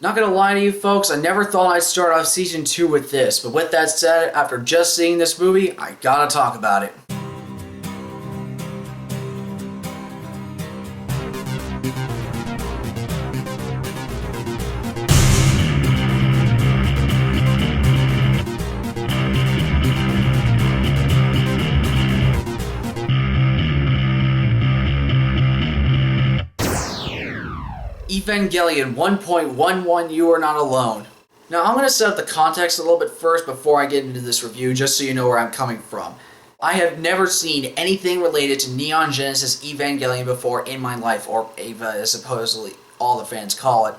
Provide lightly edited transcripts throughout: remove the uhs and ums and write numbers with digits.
Not gonna lie to you folks, I never thought I'd start off Season 2 with this, but with that said, after just seeing this movie, I gotta talk about it. Evangelion 1.11, You Are Not Alone. Now, I'm going to set up the context a little bit first before I get into this review, just so you know where I'm coming from. I have never seen anything related to Neon Genesis Evangelion before in my life, or Eva as supposedly all the fans call it.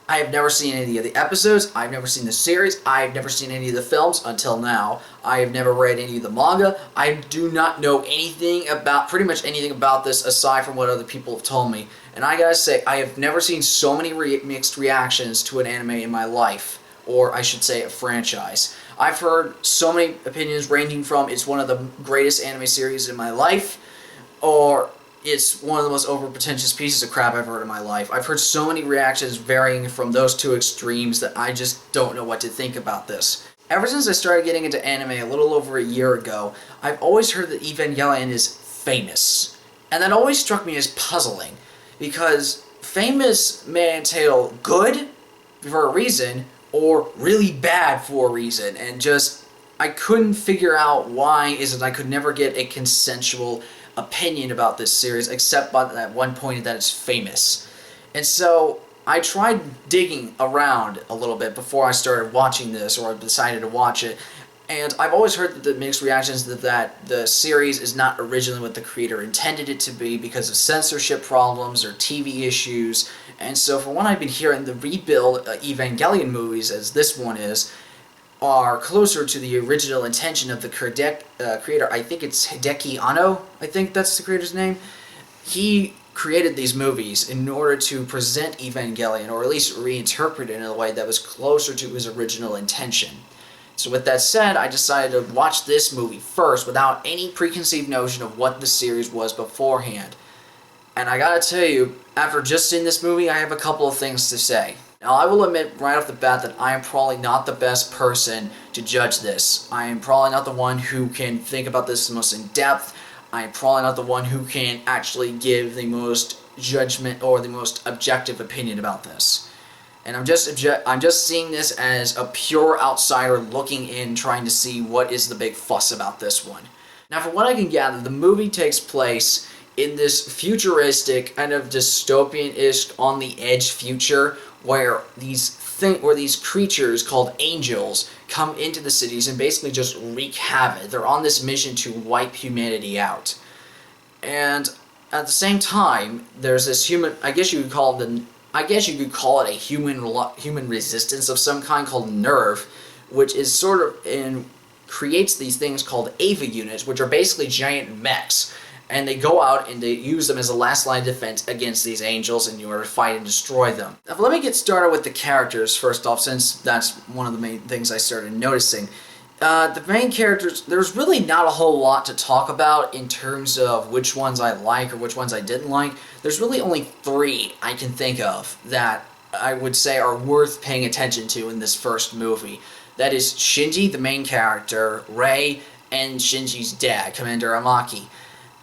I have never seen any of the episodes, I've never seen the series, I've never seen any of the films until now. I have never read any of the manga. I do not know pretty much anything about this aside from what other people have told me. And I gotta say, I have never seen so many mixed reactions to an anime in my life. Or I should say a franchise. I've heard so many opinions ranging from it's one of the greatest anime series in my life, or it's one of the most over-pretentious pieces of crap I've heard in my life. I've heard so many reactions varying from those two extremes that I just don't know what to think about this. Ever since I started getting into anime a little over a year ago, I've always heard that Evangelion is famous. And that always struck me as puzzling, because famous may entail good for a reason, or really bad for a reason, and I couldn't figure out why I could never get a consensual opinion about this series, except by that one point that it's famous. And so I tried digging around a little bit before I started watching this, or decided to watch it, and I've always heard the mixed reactions that the series is not originally what the creator intended it to be because of censorship problems or TV issues. And so from what I've been hearing, the rebuild Evangelion movies, as this one is, are closer to the original intention of the creator. I think it's Hideki Anno, I think that's the creator's name. He created these movies in order to present Evangelion, or at least reinterpret it in a way that was closer to his original intention. So with that said, I decided to watch this movie first without any preconceived notion of what the series was beforehand. And I gotta tell you, after just seeing this movie, I have a couple of things to say. Now, I will admit right off the bat that I am probably not the best person to judge this. I am probably not the one who can think about this the most in depth. I am probably not the one who can actually give the most judgment or the most objective opinion about this. And I'm just seeing this as a pure outsider looking in, trying to see what is the big fuss about this one. Now, from what I can gather, the movie takes place in this futuristic, kind of dystopian-ish, on-the-edge future where these creatures called angels come into the cities and basically just wreak havoc. They're on this mission to wipe humanity out. And at the same time, there's this I guess you could call it a human resistance of some kind called Nerve, which is creates these things called Ava units, which are basically giant mechs. And they go out and they use them as a last line of defense against these angels in order to fight and destroy them. Now, let me get started with the characters first off, since that's one of the main things I started noticing. The main characters, there's really not a whole lot to talk about in terms of which ones I like or which ones I didn't like. There's really only three I can think of that I would say are worth paying attention to in this first movie. That is Shinji, the main character, Rei, and Shinji's dad, Commander Amaki.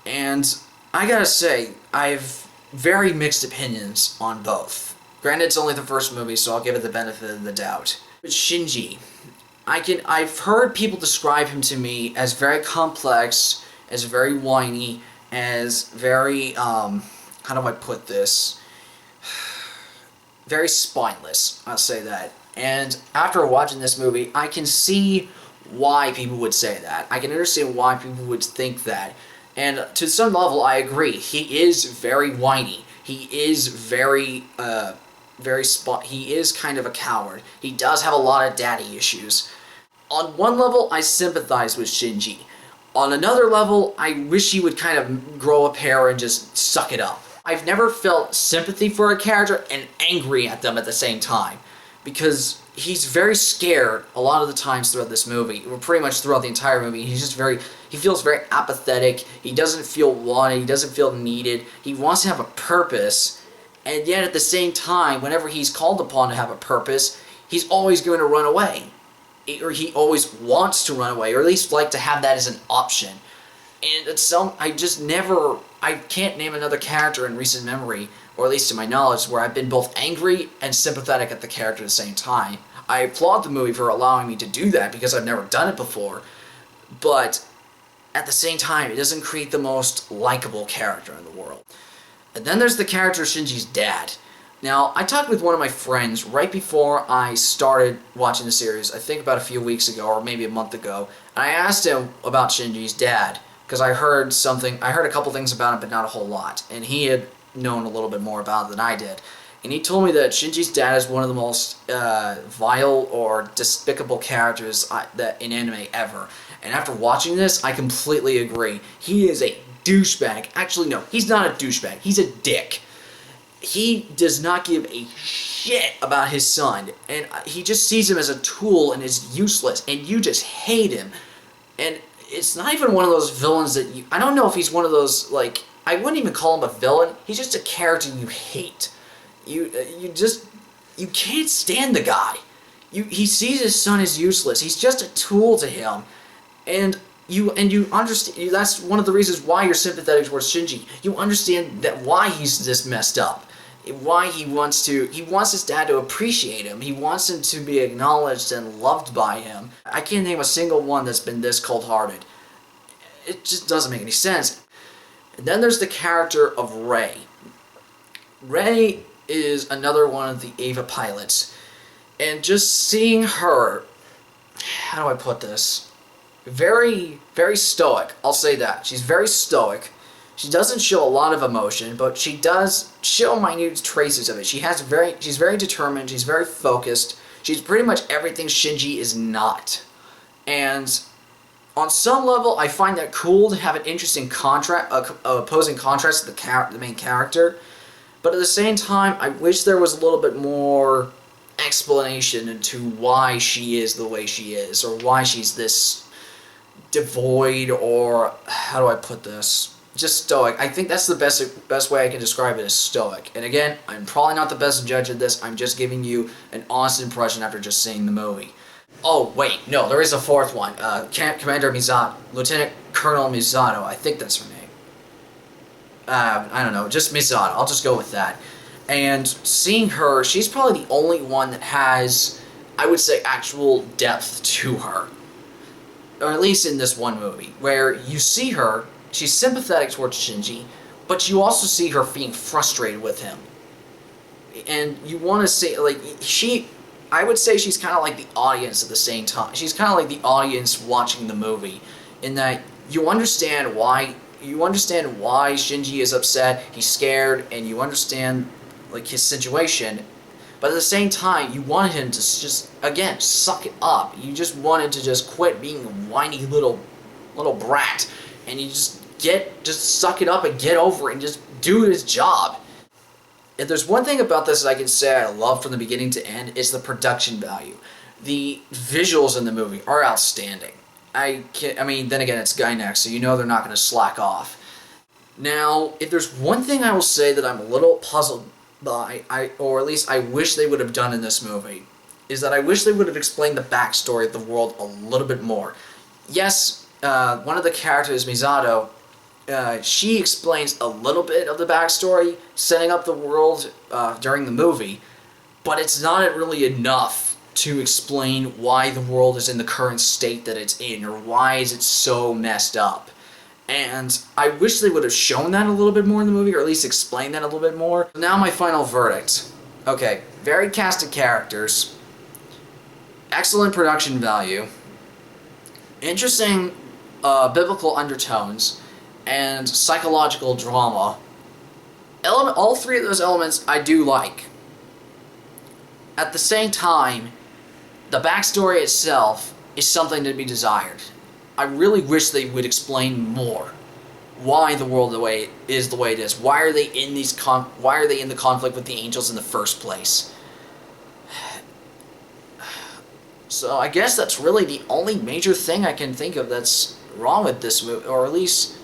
And I gotta say, I have very mixed opinions on both. Granted, it's only the first movie, so I'll give it the benefit of the doubt. But Shinji, I've heard people describe him to me as very complex, as very whiny, as very, how do I put this? Very spineless, I'll say that. And after watching this movie, I can see why people would say that. I can understand why people would think that. And to some level, I agree. He is very whiny. He is he is kind of a coward. He does have a lot of daddy issues. On one level, I sympathize with Shinji. On another level, I wish he would kind of grow a pair and just suck it up. I've never felt sympathy for a character and angry at them at the same time, because he's very scared a lot of the times throughout this movie, or pretty much throughout the entire movie. He feels very apathetic, he doesn't feel wanted, he doesn't feel needed, he wants to have a purpose, And yet at the same time, whenever he's called upon to have a purpose, he's always going to run away. Or he always wants to run away, or at least like to have that as an option. And I can't name another character in recent memory, or at least to my knowledge, where I've been both angry and sympathetic at the character at the same time. I applaud the movie for allowing me to do that because I've never done it before, but at the same time, it doesn't create the most likable character in the world. And then there's the character Shinji's dad. Now, I talked with one of my friends right before I started watching the series, I think about a few weeks ago, or maybe a month ago, and I asked him about Shinji's dad, because I heard a couple things about him, but not a whole lot, and he had known a little bit more about it than I did. And he told me that Shinji's dad is one of the most vile or despicable characters that in anime ever. And after watching this, I completely agree. He is a douchebag. Actually, no, he's not a douchebag. He's a dick. He does not give a shit about his son, and he just sees him as a tool and is useless, and you just hate him. And it's not even one of those villains that I don't know if he's one of those, like, I wouldn't even call him a villain. He's just a character you hate. You can't stand the guy. He sees his son as useless. He's just a tool to him, and you understand. That's one of the reasons why you're sympathetic towards Shinji. You understand that why he's this messed up, why he wants his dad to appreciate him. He wants him to be acknowledged and loved by him. I can't name a single one that's been this cold-hearted. It just doesn't make any sense. And then there's the character of Rei. Rei is another one of the Eva pilots, and just seeing her, how do I put this? Very, very stoic. I'll say that. She's very stoic. She doesn't show a lot of emotion, but she does show minute traces of it. She's very determined. She's very focused. She's pretty much everything Shinji is not. And on some level, I find that cool to have an interesting opposing contrast to the main character. But at the same time, I wish there was a little bit more explanation into why she is the way she is, or why she's this devoid, or how do I put this? Just stoic. I think that's the best way I can describe it, as stoic. And again, I'm probably not the best judge of this. I'm just giving you an honest impression after just seeing the movie. Oh, wait, no, there is a fourth one. Camp Commander Misato. Lieutenant Colonel Misato. I think that's her name. I don't know, just Misato. I'll just go with that. And seeing her, she's probably the only one that has, I would say, actual depth to her. Or at least in this one movie, where you see her, she's sympathetic towards Shinji, but you also see her being frustrated with him. And you want to say, like, I would say she's kind of like the audience at the same time. She's kind of like the audience watching the movie, in that you understand why Shinji is upset, he's scared, and you understand, like, his situation. But at the same time, you wanted him to just, again, suck it up. You just wanted to just quit being a whiny little brat, and you just suck it up and get over it and just do his job. If there's one thing about this that I can say I love from the beginning to end, it's the production value. The visuals in the movie are outstanding. I mean, then again, it's Gainax, so you know they're not going to slack off. Now, if there's one thing I will say that I'm a little puzzled by, or at least I wish they would have done in this movie, is that I wish they would have explained the backstory of the world a little bit more. Yes, one of the characters, Misato, she explains a little bit of the backstory, setting up the world during the movie, but it's not really enough to explain why the world is in the current state that it's in, or why is it so messed up. And I wish they would have shown that a little bit more in the movie, or at least explained that a little bit more. Now my final verdict. Okay, varied cast of characters, excellent production value, interesting biblical undertones, and psychological drama. All three of those elements I do like. At the same time, the backstory itself is something to be desired. I really wish they would explain more why the world the way it is. Why are they in the conflict with the angels in the first place? So I guess that's really the only major thing I can think of that's wrong with this movie, or at least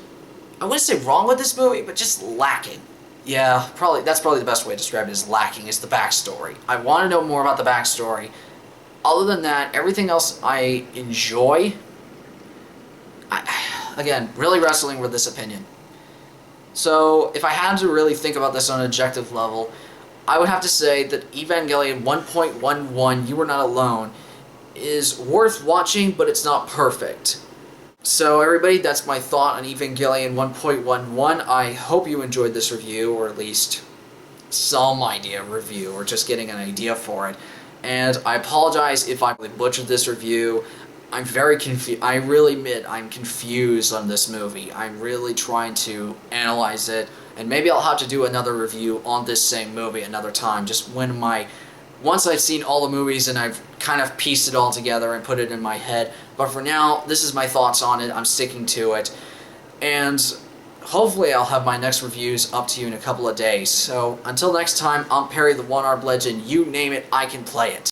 I wouldn't say wrong with this movie, but just lacking. Yeah, that's probably the best way to describe it, is lacking, is the backstory. I want to know more about the backstory. Other than that, everything else I enjoy. Again, really wrestling with this opinion. So, if I had to really think about this on an objective level, I would have to say that Evangelion 1.11, You Are Not Alone, is worth watching, but it's not perfect. So everybody, that's my thought on Evangelion 1.11. I hope you enjoyed this review, or at least some idea of review, or just getting an idea for it. And I apologize if I butchered this review. I'm very confused. I really admit I'm confused on this movie. I'm really trying to analyze it, and maybe I'll have to do another review on this same movie another time, just once I've seen all the movies and I've kind of pieced it all together and put it in my head. But for now, this is my thoughts on it. I'm sticking to it. And hopefully I'll have my next reviews up to you in a couple of days. So until next time, I'm Perry the One-Armed Legend. You name it, I can play it.